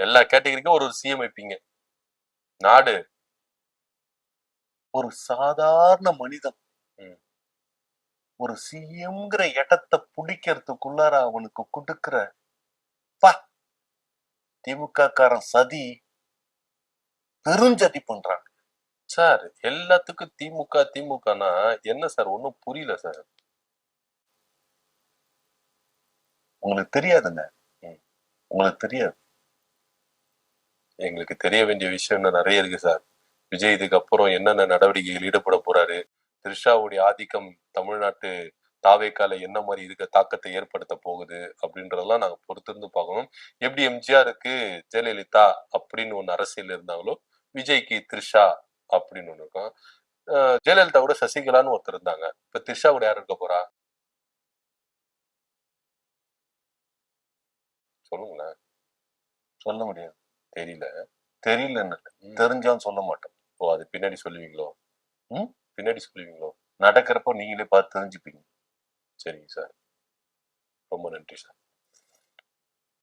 எல்லா கேட்டகரிக்கும் ஒரு சிஎம் வைப்பீங்க. நாடு ஒரு சாதாரண மனிதன் ஒரு சிஎம்ங்கிற இடத்தை பிடிக்கிறதுக்குள்ளார அவனுக்கு கொடுக்கிற திமுக காரன் சதி பெருஞ்சதி பண்றாங்க சார். எல்லாத்துக்கும் திமுக திமுகனா என்ன சார்? ஒன்னும் புரியல சார். உங்களுக்கு தெரியாதுங்க. உங்களுக்கு தெரியாது. எங்களுக்கு தெரிய வேண்டிய விஷயம் இன்னும் நிறைய இருக்கு சார். விஜய் இதுக்கு அப்புறம் என்னென்ன நடவடிக்கைகள் ஈடுபட போறாரு, த்ரிஷாவுடைய ஆதிக்கம் தமிழ்நாட்டு தாவேக்கால என்ன மாதிரி இருக்க தாக்கத்தை ஏற்படுத்த போகுது அப்படின்றதெல்லாம் நாங்க பொறுத்திருந்து பார்க்கணும். எப்படி எம்ஜிஆருக்கு ஜெயலலிதா அப்படின்னு ஒண்ணு அரசியல் இருந்தாங்களோ, விஜய்க்கு த்ரிஷா அப்படின்னு ஒண்ணு இருக்கும். ஜெயலலிதா கூட சசிகலான்னு ஒருத்தர் இருந்தாங்க. இப்ப த்ரிஷா கூட யார் இருக்க போறா? சொல்லுங்களேன். சொல்ல முடியாது. தெரியலன்னு தெரிஞ்சான்னு சொல்ல மாட்டோம். ஓ, அது பின்னாடி சொல்லுவீங்களோ? பின்னாடி சொல்லுவீங்களோ? நடக்கிறப்போ நீங்களே பார்த்து தெரிஞ்சுப்பீங்க. சரிங்க சார், ரொம்ப நன்றி சார்.